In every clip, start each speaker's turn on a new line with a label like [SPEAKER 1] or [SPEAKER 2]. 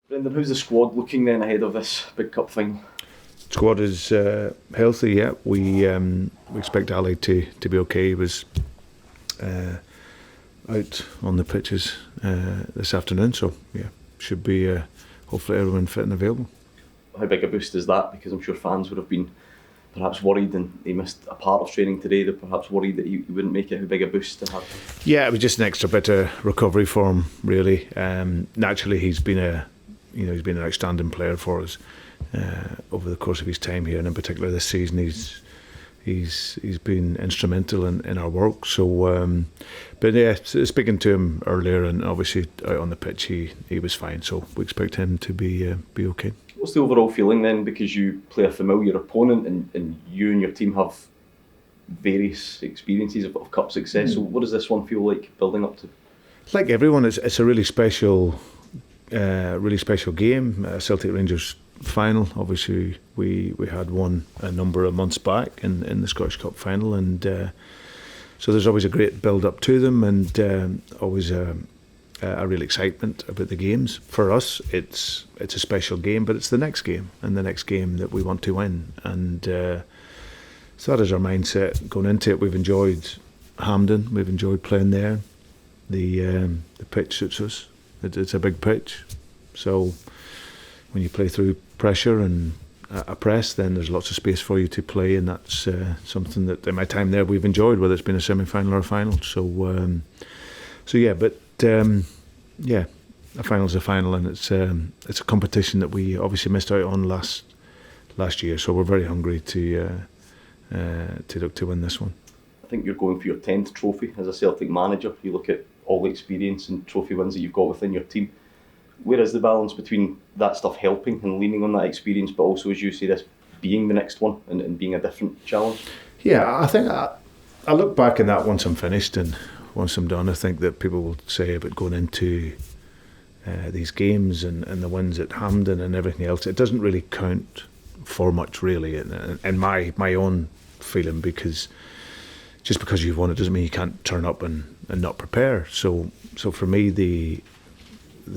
[SPEAKER 1] Brendan, how's the squad looking then ahead of this big cup final?
[SPEAKER 2] Squad is healthy. Yeah, we expect Ali to be okay. He was out on the pitches this afternoon, so yeah, should be hopefully everyone fit and available.
[SPEAKER 1] How big a boost is that? Because I'm sure fans would have been perhaps worried, and he missed a part of training today. They're perhaps worried that he wouldn't make it. How big a boost to have him?
[SPEAKER 2] Yeah, it was just an extra bit of recovery for him, really. Naturally, he's been an outstanding player for us over the course of his time here, and in particular this season, he's been instrumental in our work. So, but yeah, speaking to him earlier, and obviously out on the pitch, he was fine. So we expect him to be okay.
[SPEAKER 1] What's the overall feeling then? Because you play a familiar opponent, and you and your team have various experiences of cup success. So what does this one feel like building up to?
[SPEAKER 2] Like everyone, it's a really special game. Celtic Rangers final. Obviously, we had one a number of months back in the Scottish Cup final, and so there's always a great build up to them, and always a real excitement about the games. For us, it's a special game, but it's the next game and the next game that we want to win, and so that is our mindset going into it. We've enjoyed Hampden. We've enjoyed playing there. The pitch suits us. It's a big pitch, so when you play through pressure and a press, then there's lots of space for you to play, and that's something that in my time there we've enjoyed, whether it's been a semi-final or a final. So yeah, a final's a final, and it's a competition that we obviously missed out on last year. So we're very hungry to look to win this one.
[SPEAKER 1] I think you're going for your 10th trophy as a Celtic manager. You look at all the experience and trophy wins that you've got within your team. Where is the balance between that stuff helping and leaning on that experience, but also, as you say, this being the next one and being a different challenge?
[SPEAKER 2] Yeah, I think I look back on that once I'm finished and once I'm done. I think that people will say about going into these games and the wins at Hampden and everything else, it doesn't really count for much, really, and my own feeling, because just because you've won it doesn't mean you can't turn up and not prepare. So for me, the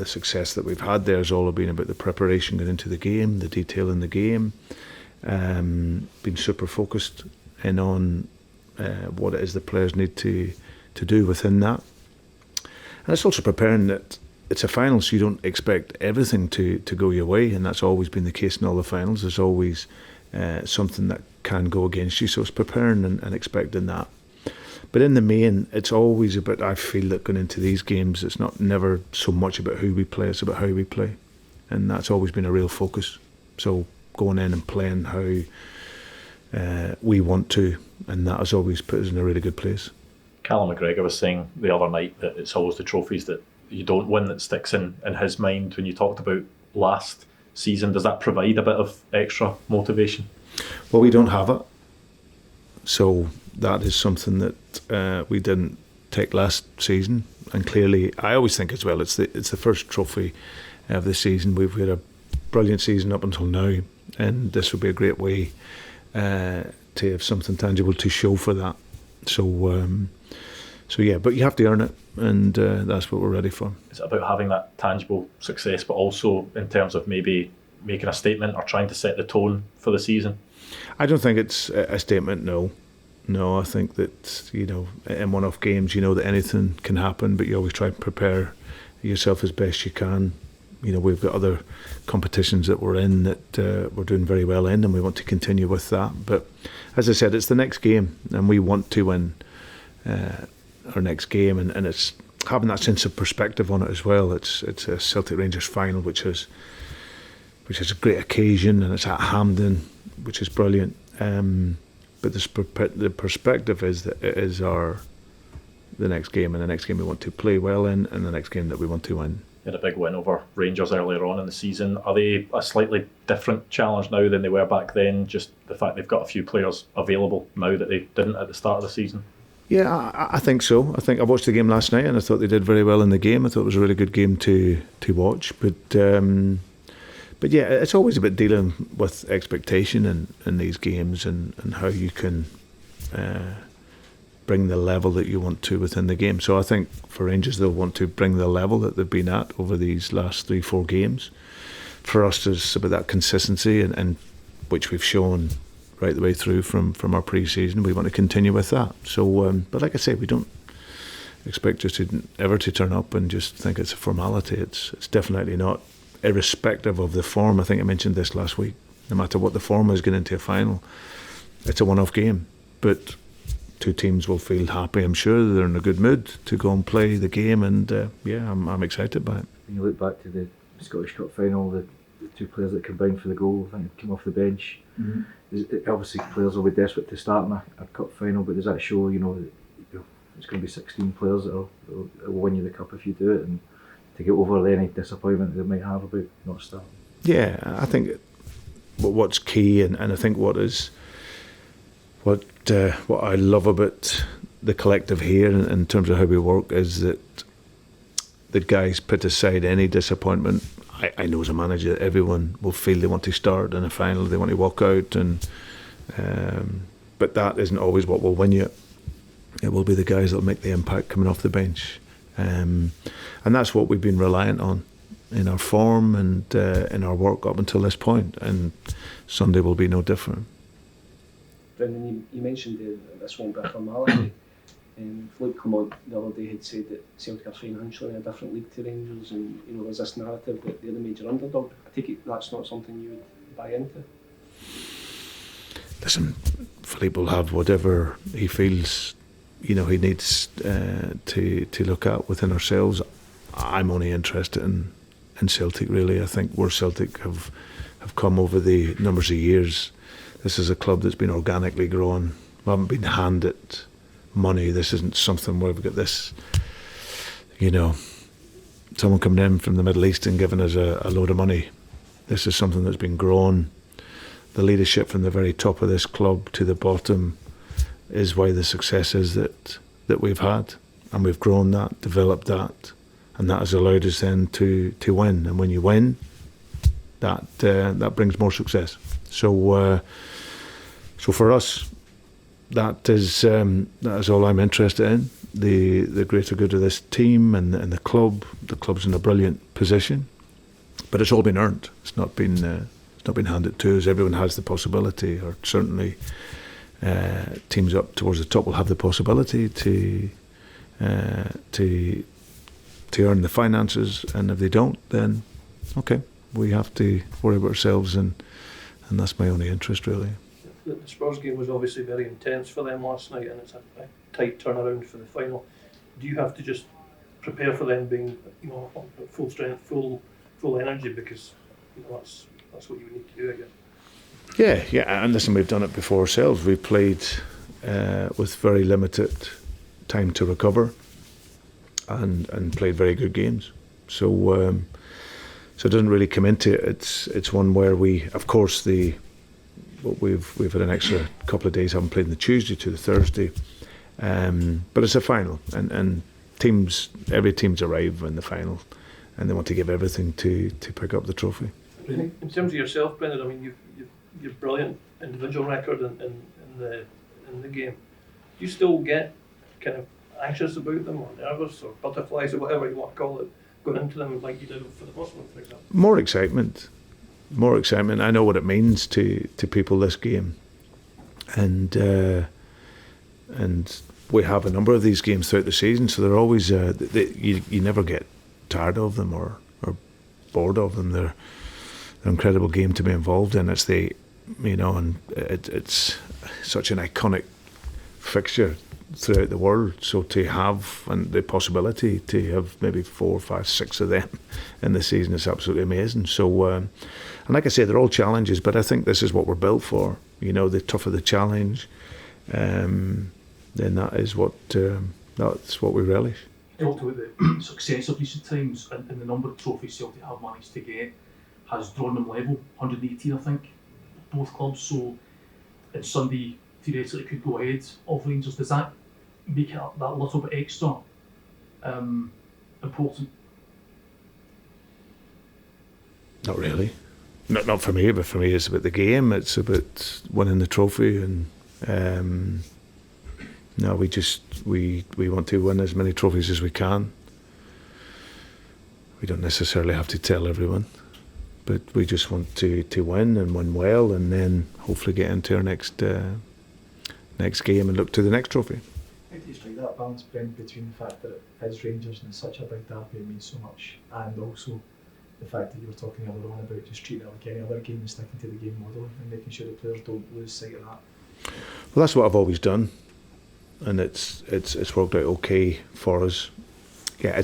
[SPEAKER 2] success that we've had there has all been about the preparation going into the game, the detail in the game, being super focused in on what it is the players need to do within that. And it's also preparing that it's a final, so you don't expect everything to go your way, and that's always been the case in all the finals. There's always something that can go against you, so it's preparing and expecting that. But in the main, it's always about, I feel that going into these games, it's never so much about who we play, it's about how we play. And that's always been a real focus. So going in and playing how we want to, and that has always put us in a really good place.
[SPEAKER 3] Callum McGregor was saying the other night that it's always the trophies that you don't win that sticks in his mind. When you talked about last season, does that provide a bit of extra motivation?
[SPEAKER 2] Well, we don't have it. So that is something that we didn't take last season, and clearly, I always think as well, it's the first trophy of the season. We've had a brilliant season up until now, and this would be a great way to have something tangible to show for that. So yeah, but you have to earn it, and that's what we're ready for.
[SPEAKER 3] Is it about having that tangible success, but also in terms of maybe making a statement or trying to set the tone for the season?
[SPEAKER 2] I don't think it's a statement, no. No, I think that, in one-off games, that anything can happen, but you always try and prepare yourself as best you can. We've got other competitions that we're in that we're doing very well in, and we want to continue with that. But as I said, it's the next game, and we want to win our next game, and it's having that sense of perspective on it as well. It's a Celtic Rangers final, which is a great occasion, and it's at Hampden, which is brilliant. But the perspective is that it is the next game, and the next game we want to play well in, and the next game that we want to win.
[SPEAKER 3] You had a big win over Rangers earlier on in the season. Are they a slightly different challenge now than they were back then? Just the fact they've got a few players available now that they didn't at the start of the season?
[SPEAKER 2] Yeah, I think so. I think I watched the game last night, and I thought they did very well in the game. I thought it was a really good game to watch. But yeah, it's always about dealing with expectation in these games, and how you can bring the level that you want to within the game. So I think for Rangers, they'll want to bring the level that they've been at over these last 3-4 games. For us, there's about that consistency, and which we've shown right the way through from our pre-season. We want to continue with that. So, but like I say, we don't expect just ever to turn up and just think it's a formality. It's definitely not. Irrespective of the form, I think I mentioned this last week. No matter what the form is going into a final, it's a one-off game. But two teams will feel happy. I'm sure they're in a good mood to go and play the game, and I'm excited by it.
[SPEAKER 4] When you look back to the Scottish Cup final, the two players that combined for the goal, I think came off the bench. Mm-hmm. Obviously, players will be desperate to start in a cup final, but does that show, it's going to be 16 players that will win you the cup if you do it, and to get over any disappointment they might have about not starting? Yeah,
[SPEAKER 2] I think what's key, and I think what I love about the collective here in terms of how we work is that the guys put aside any disappointment. I know as a manager that everyone will feel they want to start in a final, they want to walk out, but that isn't always what will win you. It will be the guys that will make the impact coming off the bench, and that's what we've been reliant on in our form and in our work up until this point, and Sunday will be no different.
[SPEAKER 5] Brendan, you mentioned this won't be a formality. Luke Clement the other day had said that Celtic are financially in a different league to Rangers, and there's this narrative that they're the major underdog. I take it that's not something you would buy into?
[SPEAKER 2] Listen, Philippe will have whatever he feels he needs to look at within ourselves. I'm only interested in Celtic, really. I think where Celtic have come over the numbers of years, this is a club that's been organically grown. We haven't been handed money. This isn't something where we've got this, someone coming in from the Middle East and giving us a load of money. This is something that's been grown. The leadership from the very top of this club to the bottom is why the success is that we've had, and we've grown that, developed that, and that has allowed us then to win. And when you win, that brings more success. So for us, that is all I'm interested in. The greater good of this team and the club. The club's in a brilliant position, but it's all been earned. It's not been handed to us. Everyone has the possibility, or certainly teams up towards the top will have the possibility to earn the finances, and if they don't, then okay, we have to worry about ourselves, and that's my only interest, really.
[SPEAKER 6] The Spurs game was obviously very intense for them last night, and it's a tight turnaround for the final. Do you have to just prepare for them being, on full strength, full energy, because that's what you need to do, I guess? Yeah,
[SPEAKER 2] and listen, we've done it before ourselves. We've played with very limited time to recover, and played very good games. So it doesn't really come into it. It's one where we, of course, we've had an extra couple of days. Haven't played on the Tuesday to the Thursday, but it's a final, and every team's arrive in the final, and they want to give everything to pick up the trophy.
[SPEAKER 6] In terms of yourself, Brendan, I mean, you've brilliant individual record in the game. Do you still get kind of anxious about them, or nervous, or butterflies, or whatever you want to call it, going into them like you did for the first one, for example? More excitement. I know what it means to people, this game, and we have a number of these games throughout the season, so they're always you never get tired of them or bored of them. They're an incredible game to be involved in. It's and it's such an iconic fixture throughout the world. So to have, and the possibility to have maybe 4, 5, 6 of them in the season is absolutely amazing. So, and like I say, they're all challenges, but I think this is what we're built for. The tougher the challenge, then that's what we relish.
[SPEAKER 7] You talked about the success of recent times, and the number of trophies Celtic have managed to get has drawn them level, 118 I think, both clubs. So on Sunday, theoretically could go ahead of Rangers. Does that make it that little bit extra important?
[SPEAKER 2] Not really. Not for me, but for me it's about the game. It's about winning the trophy, and No, we want to win as many trophies as we can. We don't necessarily have to tell everyone, but we just want to win and win well, and then hopefully get into our next game and look to the next trophy.
[SPEAKER 8] How do you strike that balance, Brent, between the fact that it is Rangers and it's such a big derby, it means so much, and also the fact that you were talking earlier on about just treating it like any other game and sticking to the game model and making sure the players don't lose sight of that?
[SPEAKER 2] Well, that's what I've always done, and it's worked out okay for us. Yeah,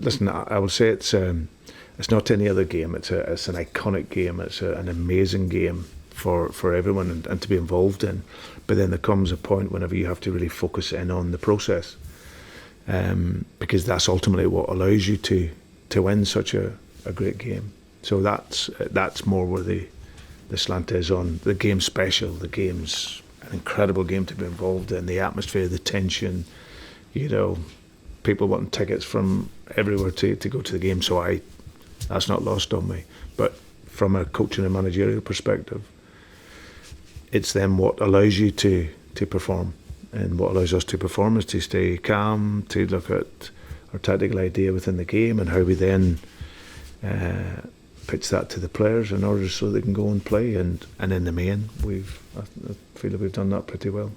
[SPEAKER 2] listen, I will say it's not any other game. It's an iconic game. It's an amazing game for everyone and to be involved in. But then there comes a point whenever you have to really focus in on the process, because that's ultimately what allows you to win such a great game. So that's more where the slant is on. The game's special. The game's an incredible game to be involved in. The atmosphere, the tension, people wanting tickets from everywhere to go to the game. So that's not lost on me. But from a coaching and managerial perspective, it's then what allows you to perform. And what allows us to perform is to stay calm, to look at our tactical idea within the game and how we then pitch that to the players in order so they can go and play. And in the main, I feel that we've done that pretty well.